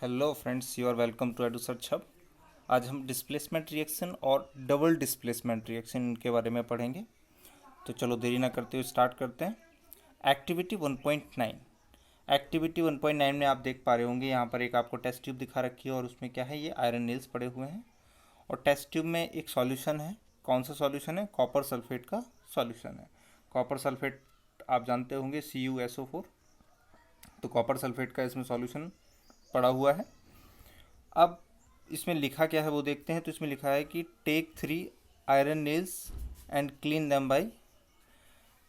Hello friends, you are welcome to Edu Search Hub. आज हम displacement reaction और double displacement reaction के बारे में पढ़ेंगे। तो चलो देरी ना करते हुए स्टार्ट करते हैं। एक्टिविटी 1.9। एक्टिविटी 1.9 में आप देख पा रहे होंगे, यहाँ पर एक आपको टेस्ट ट्यूब दिखा रखी है और उसमें क्या है, ये आयरन नील्स पड़े हुए हैं और टेस्ट ट्यूब में एक सॉल्यूशन है। कौन सा सॉल्यूशन है? कॉपर सल्फेट का सॉल्यूशन है। कॉपर सल्फेट आप जानते होंगे, CuSO4। तो कॉपर सल्फेट का इसमें सॉल्यूशन पड़ा हुआ है। अब इसमें लिखा क्या है वो देखते हैं। तो इसमें लिखा है कि take 3 iron nails and clean them by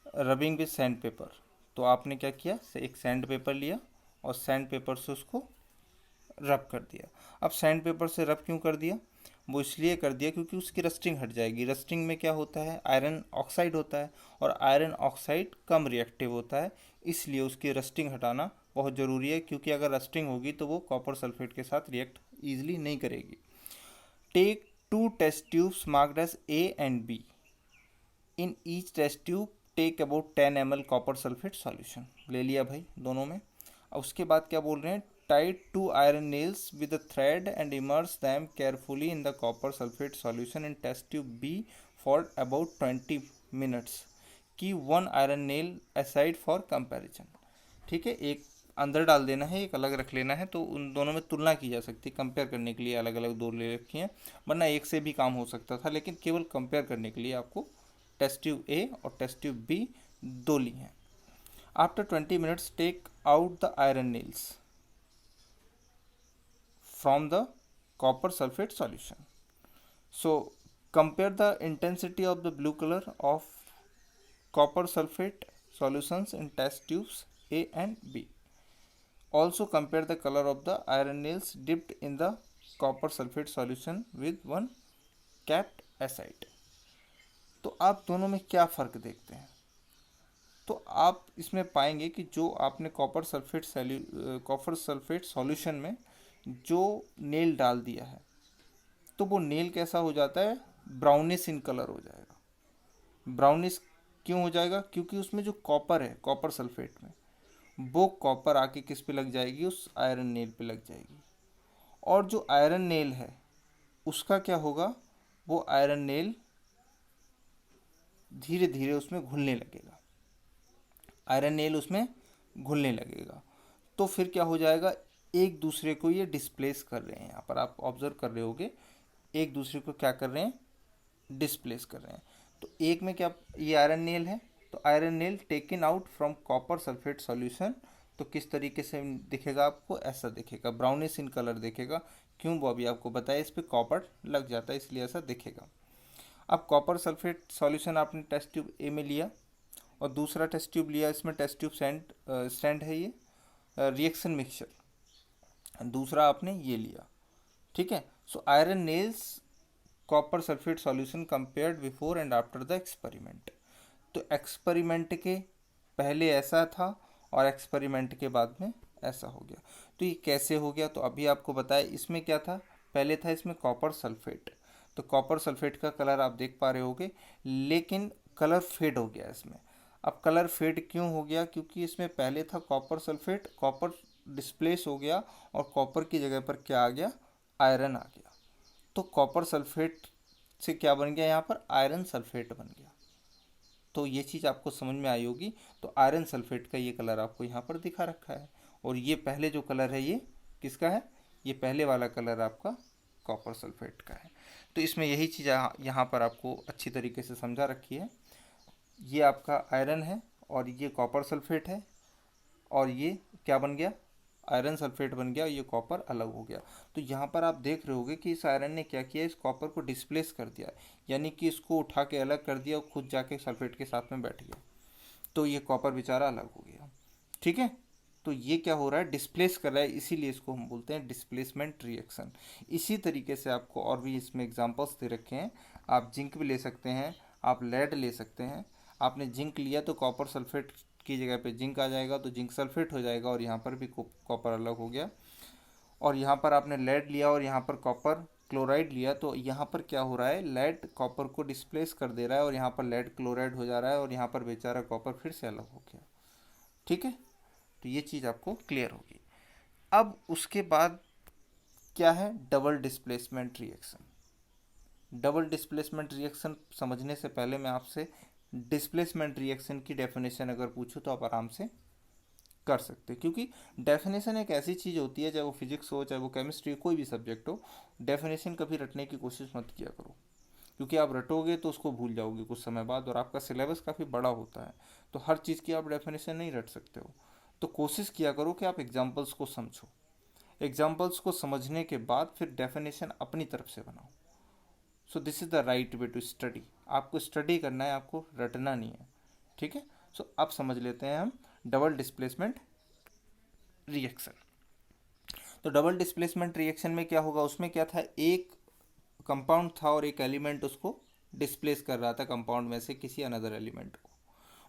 rubbing with sandpaper. तो आपने क्या किया, एक सैंड पेपर लिया और सैंड पेपर से उसको रब कर दिया। अब सैंड पेपर से रब क्यों कर दिया? वो इसलिए कर दिया क्योंकि उसकी रस्टिंग हट जाएगी। रस्टिंग में क्या होता है, आयरन ऑक्साइड होता है और आयरन ऑक्साइड कम रिएक्टिव होता है, इसलिए उसकी रस्टिंग हटाना बहुत ज़रूरी है, क्योंकि अगर रस्टिंग होगी तो वो कॉपर सल्फेट के साथ रिएक्ट ईजिली नहीं करेगी। Take 2 test tubes marked as A and B। In each test tube take about 10 ml copper sulphate solution. ले लिया भाई दोनों में। और उसके बाद क्या बोल रहे हैं, tight 2 iron nails with a thread and immerse them carefully in the copper sulphate solution in test tube B for about 20 minutes. Keep 1 iron nail aside for comparison. ठीक है, एक अंदर डाल देना है, एक अलग रख लेना है, तो उन दोनों में तुलना की जा सकती है। कंपेयर करने के लिए अलग अलग दो ले रखी हैं, वरना एक से भी काम हो सकता था, लेकिन केवल कंपेयर करने के लिए आपको टेस्ट ट्यूब ए और टेस्ट ट्यूब बी दो ली हैं। After 20 minutes take out the iron nails from the copper sulphate solution. So compare the intensity of the blue colour of copper sulfate solutions in test tubes A and B. Also compare the color of the iron nails dipped in the copper sulfate solution with one capped acid. तो आप दोनों में क्या फ़र्क देखते हैं? तो आप इसमें पाएंगे कि जो आपने कॉपर सल्फेट सॉल्यूशन में जो नेल डाल दिया है, तो वो नेल कैसा हो जाता है, ब्राउनिश इन कलर हो जाएगा। ब्राउनिश क्यों हो जाएगा? क्योंकि उसमें जो कॉपर है, कॉपर सल्फेट में, वो कॉपर आके किस पे लग जाएगी, उस आयरन नेल पे लग जाएगी। और जो आयरन नेल है उसका क्या होगा, वो आयरन नेल धीरे धीरे उसमें घुलने लगेगा। आयरन नेल उसमें घुलने लगेगा तो फिर क्या हो जाएगा, एक दूसरे को ये डिस्प्लेस कर रहे हैं। यहाँ पर आप ऑब्जर्व कर रहे होगे, एक दूसरे को क्या कर रहे हैं, डिस्प्लेस कर रहे हैं। तो एक में क्या, ये आयरन नेल है, तो iron nail taken out from copper sulphate solution, तो किस तरीके से दिखेगा आपको, ऐसा दिखेगा, ब्राउनिश इन कलर दिखेगा। क्यों, वो अभी आपको बताया, इस पर कॉपर लग जाता है इसलिए ऐसा दिखेगा। अब कॉपर सल्फेट सॉल्यूशन आपने टेस्ट ट्यूब ए में लिया और दूसरा टेस्ट ट्यूब लिया, इसमें टेस्ट ट्यूब स्टैंड है, ये रिएक्शन मिक्सचर दूसरा आपने ये लिया। ठीक है, so iron nails copper sulphate solution compared before and after the experiment. तो एक्सपेरिमेंट के पहले ऐसा था और एक्सपेरिमेंट के बाद में ऐसा हो गया। तो ये कैसे हो गया, तो अभी आपको बताया। इसमें क्या था, पहले था इसमें कॉपर सल्फेट, तो कॉपर सल्फेट का कलर आप देख पा रहे होगे, लेकिन कलर फेड हो गया इसमें। अब कलर फेड क्यों हो गया, क्योंकि इसमें पहले था कॉपर सल्फेट, कॉपर डिस्प्लेस हो गया और कॉपर की जगह पर क्या आ गया, आयरन आ गया। तो कॉपर सल्फेट से क्या बन गया, यहाँ पर आयरन सल्फेट बन गया। तो ये चीज़ आपको समझ में आई होगी। तो आयरन सल्फेट का ये कलर आपको यहाँ पर दिखा रखा है, और ये पहले जो कलर है ये किसका है, ये पहले वाला कलर आपका कॉपर सल्फेट का है। तो इसमें यही चीज़ यहाँ पर आपको अच्छी तरीके से समझा रखी है। ये आपका आयरन है और ये कॉपर सल्फेट है, और ये क्या बन गया, आयरन सल्फेट बन गया, ये कॉपर अलग हो गया। तो यहाँ पर आप देख रहे होगे कि इस आयरन ने क्या किया, इस कॉपर को डिस्प्लेस कर दिया, यानी कि इसको उठा के अलग कर दिया और खुद जाके सल्फेट के साथ में बैठ गया। तो ये कॉपर बेचारा अलग हो गया। ठीक है, तो ये क्या हो रहा है, डिस्प्लेस कर रहा है, इसीलिए इसको हम बोलते हैं डिस्प्लेसमेंट रिएक्शन। इसी तरीके से आपको और भी इसमें एग्जांपल्स दे रखे हैं। आप जिंक भी ले सकते हैं, आप लेड ले सकते हैं। आपने जिंक लिया तो कॉपर सल्फेट की जगह पे जिंक आ जाएगा, तो जिंक सल्फेट हो जाएगा, और यहाँ पर भी कॉपर अलग हो गया। और यहाँ पर आपने लेड लिया और यहाँ पर कॉपर क्लोराइड लिया, तो यहाँ पर क्या हो रहा है, लेड कॉपर को डिस्प्लेस कर दे रहा है और यहाँ पर लेड क्लोराइड हो जा रहा है, और यहाँ पर बेचारा कॉपर फिर से अलग हो गया। ठीक है, तो ये चीज़ आपको क्लियर होगी। अब उसके बाद क्या है double displacement reaction. Double displacement reaction समझने से पहले मैं आपसे डिस्प्लेसमेंट रिएक्शन की डेफिनेशन अगर पूछूं तो आप आराम से कर सकते हैं, क्योंकि डेफिनेशन एक ऐसी चीज़ होती है, चाहे वो फिजिक्स हो चाहे वो केमिस्ट्री हो, कोई भी सब्जेक्ट हो, डेफिनेशन कभी रटने की कोशिश मत किया करो, क्योंकि आप रटोगे तो उसको भूल जाओगे कुछ समय बाद, और आपका सिलेबस काफ़ी बड़ा होता है, तो हर चीज़ की आप डेफिनेशन नहीं रट सकते हो। तो कोशिश किया करो कि आप एग्जाम्पल्स को समझो, एग्जाम्पल्स को समझने के बाद फिर डेफिनेशन अपनी तरफ से बनाओ। So this is the right way to study. आपको स्टडी करना है, आपको रटना नहीं है, ठीक है। सो अब समझ लेते हैं हम डबल डिस्प्लेसमेंट रिएक्शन। तो डबल डिस्प्लेसमेंट रिएक्शन में क्या होगा, उसमें क्या था, एक कंपाउंड था और एक एलिमेंट उसको डिस्प्लेस कर रहा था कंपाउंड में से किसी अनदर एलिमेंट को।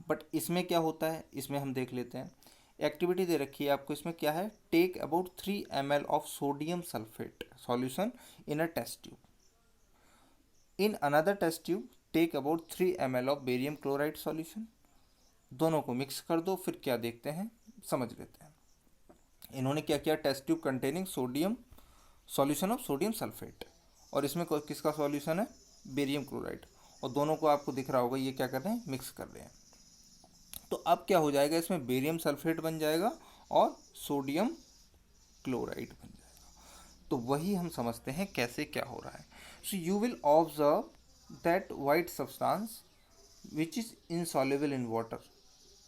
बट इसमें क्या होता है, इसमें हम देख लेते हैं। एक्टिविटी दे रखी है आपको, इसमें क्या है, take about 3 ml of sodium sulphate solution in a test tube. In another test tube take about 3 ml of barium chloride solution. दोनों को मिक्स कर दो, फिर क्या देखते हैं समझ लेते हैं। इन्होंने क्या किया, test tube containing sodium solution of sodium sulphate, और इसमें किसका सॉल्यूशन है, बेरियम क्लोराइड, और दोनों को आपको दिख रहा होगा ये क्या कर रहे हैं, मिक्स कर रहे हैं। तो अब क्या हो जाएगा, इसमें बेरियम सल्फेट बन जाएगा और सोडियम क्लोराइड बन जाएगा। तो वही हम समझते हैं कैसे क्या हो रहा है। So you will observe that white substance which is insoluble in water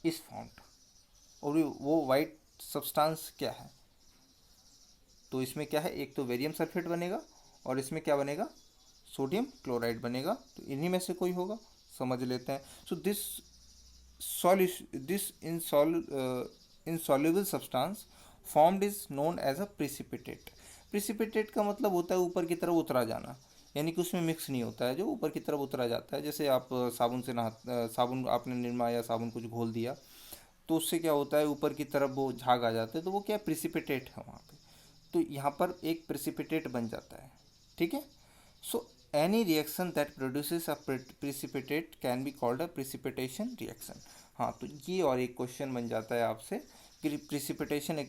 is found. और वो वाइट सब्सटेंस क्या है, तो इसमें क्या है, एक तो बेरियम सल्फेट बनेगा और इसमें क्या बनेगा, सोडियम क्लोराइड बनेगा। तो इन्हीं में से कोई होगा, समझ लेते हैं। So this insoluble substance formed is known as a precipitate। Precipitate का मतलब होता है ऊपर की तरफ उतरा जाना, यानी कि उसमें मिक्स नहीं होता है, जो ऊपर की तरफ उतरा जाता है। जैसे आप साबुन से साबुन आपने निरमा या साबुन कुछ घोल दिया, तो उससे क्या होता है, ऊपर की तरफ वो झाग आ जाते हैं, तो वो क्या प्रिसिपिटेट है वहाँ पे। तो यहाँ पर एक प्रिसिपिटेट बन जाता है, ठीक है। So any reaction that produces a precipitate can be called a precipitation reaction. हाँ, तो ये और एक क्वेश्चन बन जाता है आपसे कि प्रिसिपिटेशन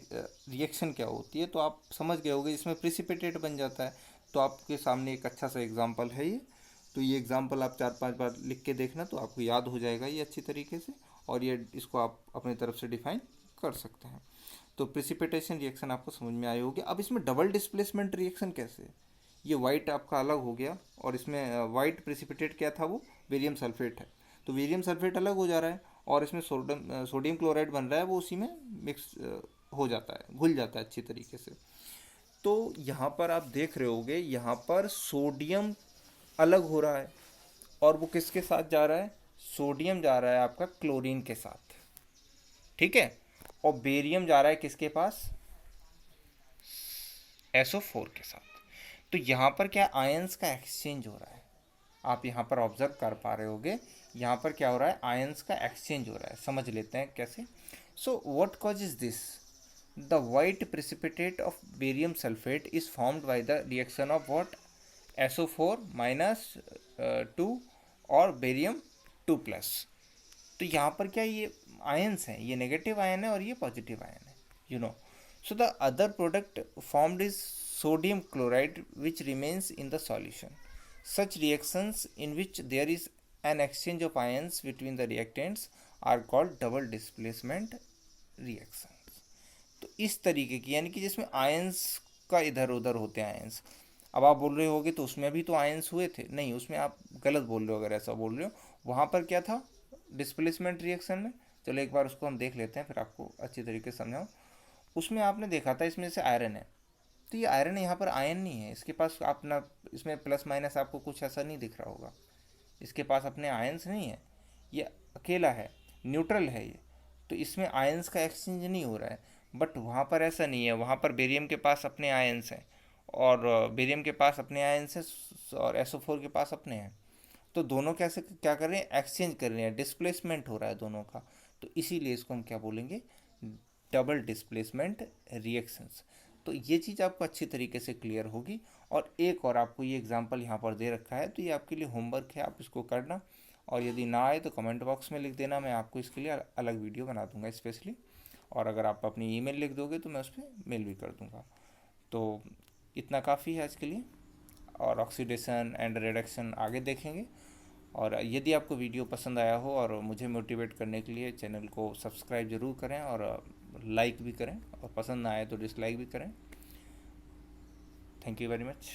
रिएक्शन क्या होती है, तो आप समझ गए होगे जिसमें प्रिसिपिटेट बन जाता है। तो आपके सामने एक अच्छा सा एग्जाम्पल है ये, तो ये एग्जाम्पल आप 4-5 बार लिख के देखना, तो आपको याद हो जाएगा ये अच्छी तरीके से, और ये इसको आप अपनी तरफ से डिफाइन कर सकते हैं। तो प्रिसिपिटेशन रिएक्शन आपको समझ में आई होगी। अब इसमें डबल डिस्प्लेसमेंट रिएक्शन कैसे है, ये वाइट आपका अलग हो गया, और इसमें वाइट प्रिसिपिटेट क्या था, वो बेरियम सल्फेट है, तो बेरियम सल्फेट अलग हो जा रहा है, और इसमें सोडियम क्लोराइड बन रहा है, वो उसी में मिक्स हो जाता है, घुल जाता है अच्छी तरीके से। तो यहाँ पर आप देख रहे होगे, यहाँ पर सोडियम अलग हो रहा है, और वो किसके साथ जा रहा है, सोडियम जा रहा है आपका क्लोरीन के साथ, ठीक है, और बेरियम जा रहा है किसके पास, SO4 के साथ। तो यहाँ पर क्या आयंस का एक्सचेंज हो रहा है, आप यहाँ पर ऑब्जर्व कर पा रहे होगे, यहाँ पर क्या हो रहा है, आयंस का एक्सचेंज हो रहा है। समझ लेते हैं कैसे। So what causes this, the white precipitate of barium sulphate is formed by the reaction of what, SO4 minus 2 और बेरियम 2+। तो यहाँ पर क्या, ये आयंस हैं, ये नेगेटिव आयन है और ये पॉजिटिव आयन है, you know. So the other product formed is sodium chloride which remains in the solution. Such reactions in which there is an exchange of ions between the reactants are called double displacement reactions। तो इस तरीके की, यानी कि जिसमें ions का इधर उधर होते हैं आयंस। अब आप बोल रहे होगे तो उसमें भी तो आयंस हुए थे, नहीं, उसमें आप गलत बोल रहे हो अगर ऐसा बोल रहे हो। वहाँ पर क्या था डिस्प्लेसमेंट रिएक्शन में, चलो एक बार उसको हम देख लेते हैं फिर आपको अच्छी तरीके से समझाऊँ। उसमें आपने देखा था इसमें से आयरन है, तो ये आयरन यहाँ पर आयन नहीं है, इसके पास अपना, इसमें प्लस माइनस आपको कुछ ऐसा नहीं दिख रहा होगा, इसके पास अपने आयंस नहीं है, ये अकेला है, न्यूट्रल है ये। तो इसमें आयंस का एक्सचेंज नहीं हो रहा है। बट वहाँ पर ऐसा नहीं है, वहाँ पर बेरियम के पास अपने आयंस हैं, और बेरियम के पास अपने आयंस हैं, और SO4 के पास अपने हैं। तो दोनों कैसे क्या कर रहे हैं, एक्सचेंज कर रहे हैं, डिस्प्लेसमेंट हो रहा है दोनों का। तो इसीलिए इसको हम क्या बोलेंगे, डबल डिस्प्लेसमेंट रिएक्शंस। तो ये चीज़ आपको अच्छी तरीके से क्लियर होगी। और एक और आपको ये एग्जांपल यहाँ पर दे रखा है, तो ये आपके लिए होमवर्क है, आप इसको करना, और यदि ना आए तो कमेंट बॉक्स में लिख देना, मैं आपको इसके लिए अलग वीडियो बना दूंगा स्पेशली। और अगर आप अपनी ईमेल लिख दोगे तो मैं उस पर मेल भी कर दूंगा। तो इतना काफ़ी है आज के लिए, और ऑक्सीडेशन एंड रिडक्शन आगे देखेंगे। और यदि आपको वीडियो पसंद आया हो और मुझे मोटिवेट करने के लिए चैनल को सब्सक्राइब ज़रूर करें और लाइक भी करें, और पसंद ना आए तो डिसलाइक भी करें। Thank you very much.